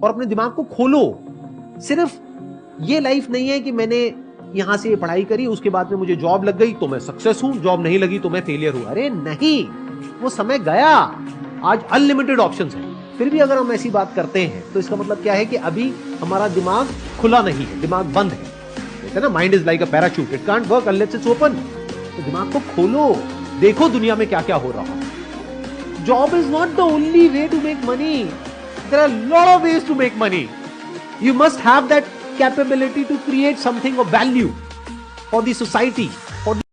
और अपने दिमाग को खोलो। सिर्फ ये लाइफ नहीं है कि मैंने यहां से पढ़ाई करी, उसके बाद में मुझे जॉब लग गई तो मैं सक्सेस हूं, जॉब नहीं लगी तो मैं फेलियर हूं। अरे नहीं, वो समय गया। आज अनलिमिटेड ऑप्शंस हैं। फिर भी अगर हम ऐसी बात करते हैं तो इसका मतलब क्या है कि अभी हमारा दिमाग खुला नहीं है, दिमाग बंद है। कहते हैं ना, mind is like a parachute, it can't work unless it's open. तो दिमाग को खोलो, देखो दुनिया में क्या क्या हो रहा है। Job is not the only way to make money. There are lot of ways to make money. You must have that capability to create something of value for the society, for the